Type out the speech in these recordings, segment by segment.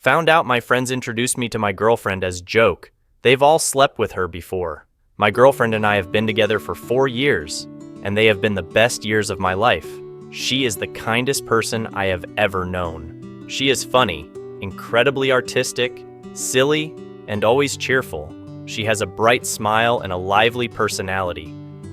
Found out my friends introduced me to my girlfriend as joke. They've all slept with her before. My girlfriend and I have been together for 4 years, and they have been the best years of my life. She is the kindest person I have ever known. She is funny, incredibly artistic, silly, and always cheerful. She has a bright smile and a lively personality,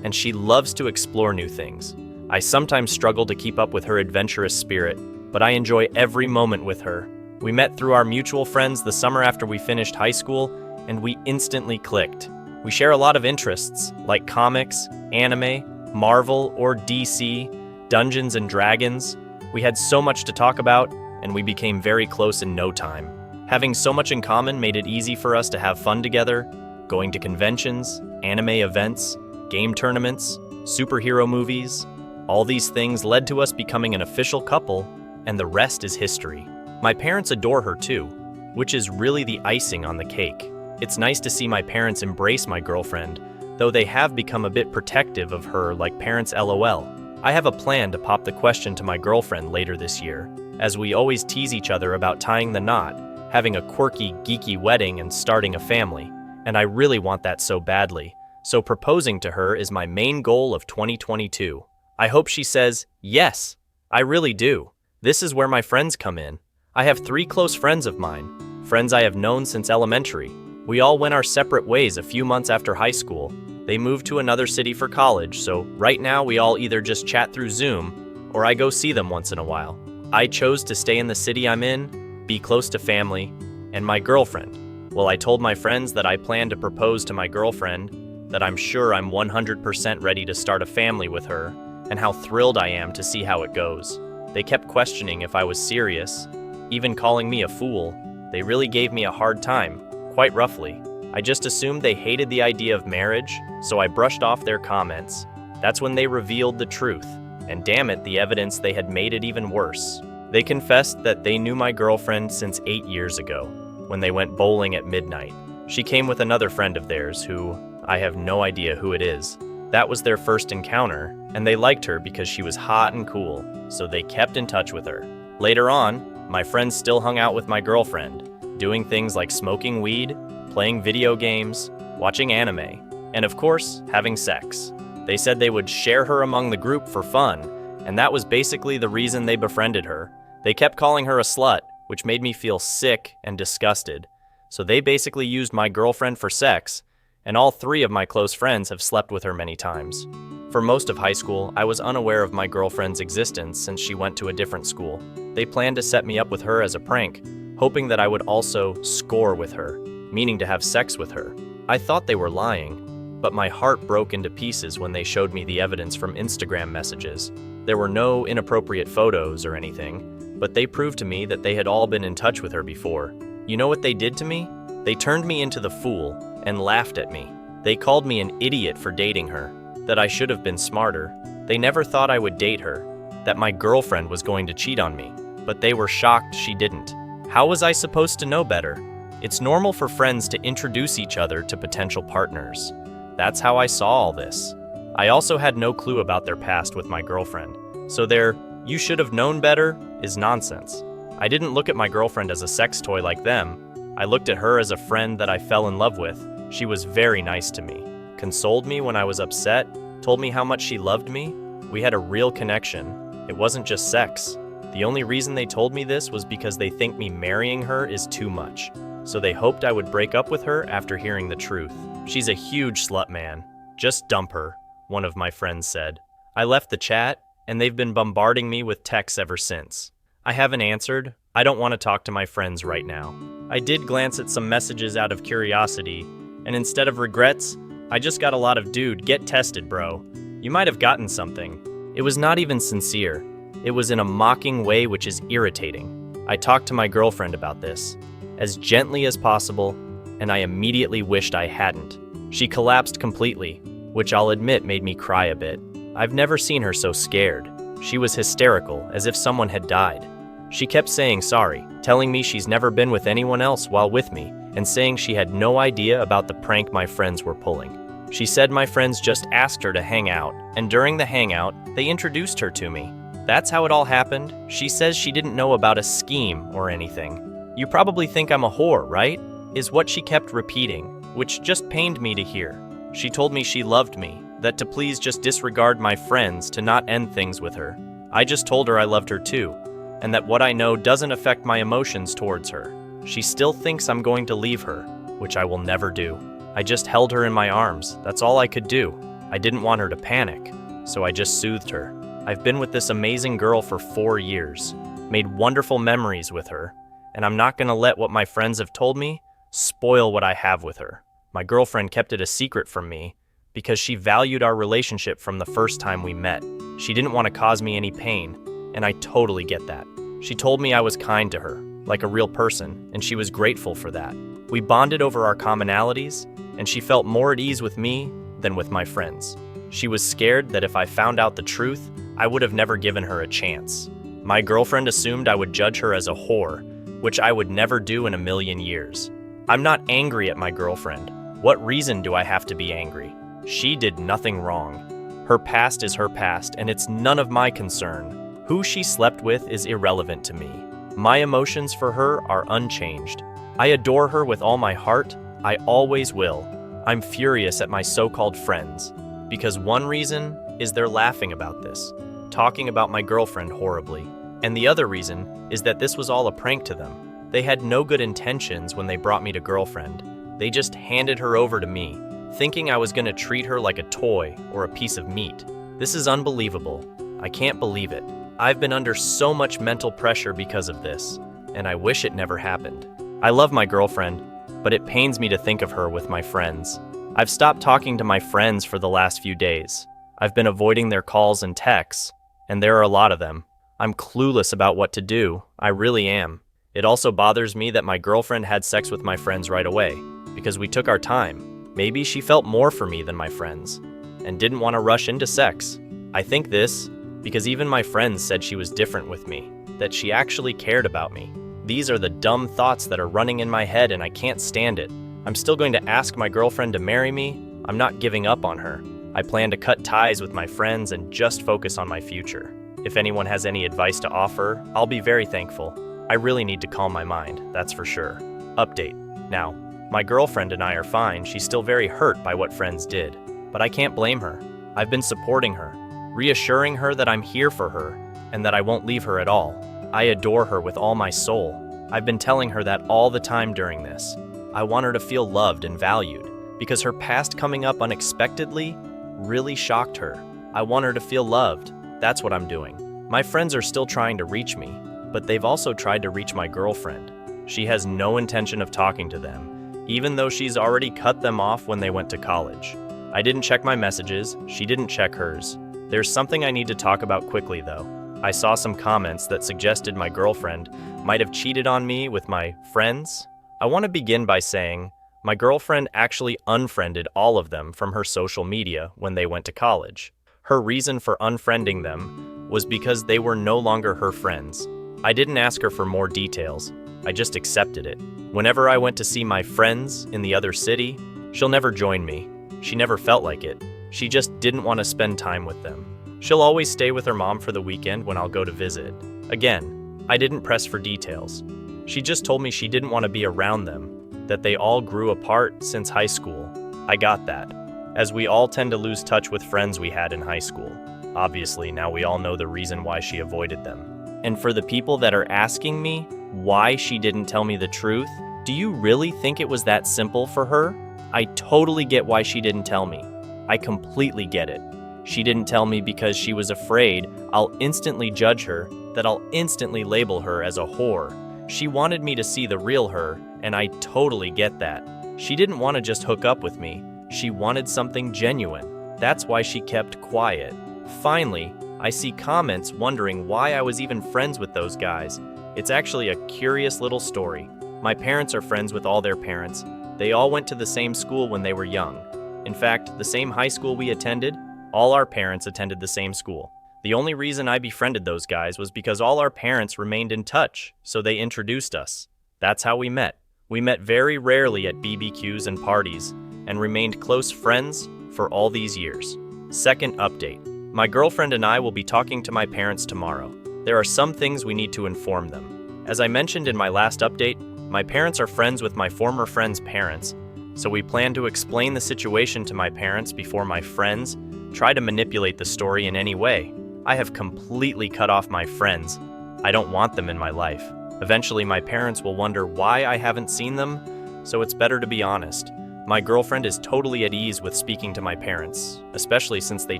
and she loves to explore new things. I sometimes struggle to keep up with her adventurous spirit, but I enjoy every moment with her. We met through our mutual friends the summer after we finished high school, and we instantly clicked. We share a lot of interests, like comics, anime, Marvel or DC, Dungeons and Dragons. We had so much to talk about, and we became very close in no time. Having so much in common made it easy for us to have fun together, going to conventions, anime events, game tournaments, superhero movies. All these things led to us becoming an official couple, and the rest is history. My parents adore her too, which is really the icing on the cake. It's nice to see my parents embrace my girlfriend, though they have become a bit protective of her like parents LOL. I have a plan to pop the question to my girlfriend later this year, as we always tease each other about tying the knot, having a quirky, geeky wedding and starting a family, and I really want that so badly. So proposing to her is my main goal of 2022. I hope she says, yes, I really do. This is where my friends come in. I have 3 close friends of mine, friends I have known since elementary. We all went our separate ways a few months after high school. They moved to another city for college, so right now we all either just chat through Zoom or I go see them once in a while. I chose to stay in the city I'm in, be close to family, and my girlfriend. Well, I told my friends that I plan to propose to my girlfriend, that I'm sure I'm 100% ready to start a family with her, and how thrilled I am to see how it goes. They kept questioning if I was serious, even calling me a fool. They really gave me a hard time, quite roughly. I just assumed they hated the idea of marriage, so I brushed off their comments. That's when they revealed the truth, and damn it, the evidence they had made it even worse. They confessed that they knew my girlfriend since 8 years ago, when they went bowling at midnight. She came with another friend of theirs who, I have no idea who it is. That was their first encounter, and they liked her because she was hot and cool, so they kept in touch with her. Later on, my friends still hung out with my girlfriend, doing things like smoking weed, playing video games, watching anime, and of course, having sex. They said they would share her among the group for fun, and that was basically the reason they befriended her. They kept calling her a slut, which made me feel sick and disgusted. So they basically used my girlfriend for sex, and all 3 of my close friends have slept with her many times. For most of high school, I was unaware of my girlfriend's existence since she went to a different school. They planned to set me up with her as a prank, hoping that I would also score with her, meaning to have sex with her. I thought they were lying, but my heart broke into pieces when they showed me the evidence from Instagram messages. There were no inappropriate photos or anything, but they proved to me that they had all been in touch with her before. You know what they did to me? They turned me into the fool and laughed at me. They called me an idiot for dating her, that I should have been smarter. They never thought I would date her, that my girlfriend was going to cheat on me, but they were shocked she didn't. How was I supposed to know better? It's normal for friends to introduce each other to potential partners. That's how I saw all this. I also had no clue about their past with my girlfriend, so their "you should have known better" is nonsense. I didn't look at my girlfriend as a sex toy like them. I looked at her as a friend that I fell in love with. She was very nice to me, consoled me when I was upset, told me how much she loved me. We had a real connection. It wasn't just sex. The only reason they told me this was because they think me marrying her is too much, so they hoped I would break up with her after hearing the truth. She's a huge slut, man. Just dump her, one of my friends said. I left the chat, and they've been bombarding me with texts ever since. I haven't answered. I don't want to talk to my friends right now. I did glance at some messages out of curiosity, and instead of regrets, I just got a lot of "dude, get tested, bro. You might have gotten something." It was not even sincere. It was in a mocking way, which is irritating. I talked to my girlfriend about this, as gently as possible, and I immediately wished I hadn't. She collapsed completely, which I'll admit made me cry a bit. I've never seen her so scared. She was hysterical, as if someone had died. She kept saying sorry, telling me she's never been with anyone else while with me, and saying she had no idea about the prank my friends were pulling. She said my friends just asked her to hang out, and during the hangout, they introduced her to me. That's how it all happened. She says she didn't know about a scheme or anything. You probably think I'm a whore, right? Is what she kept repeating, which just pained me to hear. She told me she loved me, that to please just disregard my friends, to not end things with her. I just told her I loved her too, and that what I know doesn't affect my emotions towards her. She still thinks I'm going to leave her, which I will never do. I just held her in my arms. That's all I could do. I didn't want her to panic, so I just soothed her. I've been with this amazing girl for 4 years, made wonderful memories with her, and I'm not gonna let what my friends have told me spoil what I have with her. My girlfriend kept it a secret from me because she valued our relationship from the first time we met. She didn't want to cause me any pain, and I totally get that. She told me I was kind to her, like a real person, and she was grateful for that. We bonded over our commonalities, and she felt more at ease with me than with my friends. She was scared that if I found out the truth, I would have never given her a chance. My girlfriend assumed I would judge her as a whore, which I would never do in a million years. I'm not angry at my girlfriend. What reason do I have to be angry? She did nothing wrong. Her past is her past, and it's none of my concern. Who she slept with is irrelevant to me. My emotions for her are unchanged. I adore her with all my heart. I always will. I'm furious at my so-called friends, because one reason is they're laughing about this, talking about my girlfriend horribly. And the other reason is that this was all a prank to them. They had no good intentions when they brought me to girlfriend. They just handed her over to me, thinking I was going to treat her like a toy or a piece of meat. This is unbelievable. I can't believe it. I've been under so much mental pressure because of this, and I wish it never happened. I love my girlfriend, but it pains me to think of her with my friends. I've stopped talking to my friends for the last few days. I've been avoiding their calls and texts, and there are a lot of them. I'm clueless about what to do. I really am. It also bothers me that my girlfriend had sex with my friends right away, because we took our time. Maybe she felt more for me than my friends, and didn't want to rush into sex. I think this because even my friends said she was different with me, that she actually cared about me. These are the dumb thoughts that are running in my head, and I can't stand it. I'm still going to ask my girlfriend to marry me. I'm not giving up on her. I plan to cut ties with my friends and just focus on my future. If anyone has any advice to offer, I'll be very thankful. I really need to calm my mind, that's for sure. Update. Now, my girlfriend and I are fine. She's still very hurt by what friends did, but I can't blame her. I've been supporting her, reassuring her that I'm here for her and that I won't leave her at all. I adore her with all my soul. I've been telling her that all the time during this. I want her to feel loved and valued because her past coming up unexpectedly really shocked her. I want her to feel loved. That's what I'm doing. My friends are still trying to reach me, but they've also tried to reach my girlfriend. She has no intention of talking to them, even though she's already cut them off when they went to college. I didn't check my messages, she didn't check hers. There's something I need to talk about quickly though. I saw some comments that suggested my girlfriend might have cheated on me with my friends. I want to begin by saying my girlfriend actually unfriended all of them from her social media when they went to college. Her reason for unfriending them was because they were no longer her friends. I didn't ask her for more details, I just accepted it. Whenever I went to see my friends in the other city, she'll never join me. She never felt like it. She just didn't want to spend time with them. She'll always stay with her mom for the weekend when I'll go to visit. Again, I didn't press for details. She just told me she didn't want to be around them, that they all grew apart since high school. I got that, as we all tend to lose touch with friends we had in high school. Obviously, now we all know the reason why she avoided them. And for the people that are asking me why she didn't tell me the truth, do you really think it was that simple for her? I totally get why she didn't tell me. I completely get it. She didn't tell me because she was afraid I'll instantly judge her, that I'll instantly label her as a whore. She wanted me to see the real her, and I totally get that. She didn't want to just hook up with me. She wanted something genuine. That's why she kept quiet. Finally, I see comments wondering why I was even friends with those guys. It's actually a curious little story. My parents are friends with all their parents. They all went to the same school when they were young. In fact, the same high school we attended, all our parents attended the same school. The only reason I befriended those guys was because all our parents remained in touch, so they introduced us. That's how we met. We met very rarely at BBQs and parties, and remained close friends for all these years. Second update. My girlfriend and I will be talking to my parents tomorrow. There are some things we need to inform them. As I mentioned in my last update, my parents are friends with my former friend's parents, so we plan to explain the situation to my parents before my friends try to manipulate the story in any way. I have completely cut off my friends. I don't want them in my life. Eventually, my parents will wonder why I haven't seen them, so it's better to be honest. My girlfriend is totally at ease with speaking to my parents, especially since they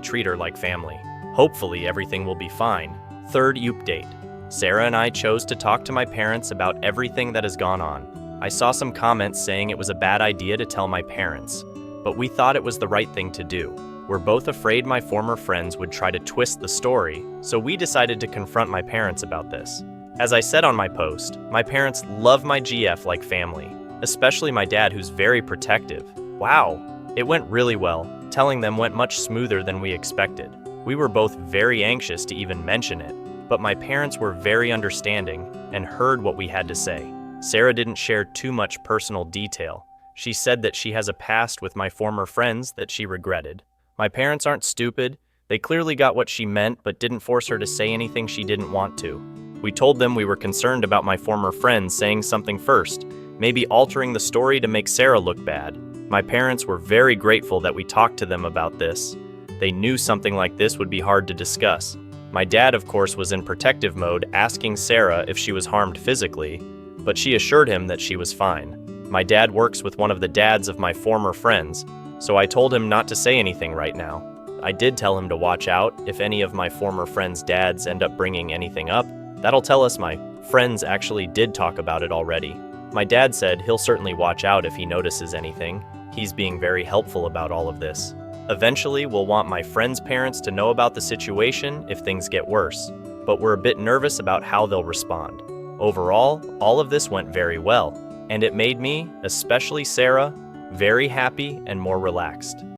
treat her like family. Hopefully, everything will be fine. Third update. Sarah and I chose to talk to my parents about everything that has gone on. I saw some comments saying it was a bad idea to tell my parents, but we thought it was the right thing to do. We're both afraid my former friends would try to twist the story, so we decided to confront my parents about this. As I said on my post, my parents love my GF like family, especially my dad, who's very protective. Wow, it went really well. Telling them went much smoother than we expected. We were both very anxious to even mention it, but my parents were very understanding and heard what we had to say. Sarah didn't share too much personal detail. She said that she has a past with my former friends that she regretted. My parents aren't stupid. They clearly got what she meant but didn't force her to say anything she didn't want to. We told them we were concerned about my former friends saying something first, maybe altering the story to make Sarah look bad. My parents were very grateful that we talked to them about this. They knew something like this would be hard to discuss. My dad, of course, was in protective mode, asking Sarah if she was harmed physically, but she assured him that she was fine. My dad works with one of the dads of my former friends, so I told him not to say anything right now. I did tell him to watch out if any of my former friends' dads end up bringing anything up. That'll tell us my friends actually did talk about it already. My dad said he'll certainly watch out if he notices anything. He's being very helpful about all of this. Eventually, we'll want my friends' parents to know about the situation if things get worse, but we're a bit nervous about how they'll respond. Overall, all of this went very well, and it made me, especially Sarah, very happy and more relaxed.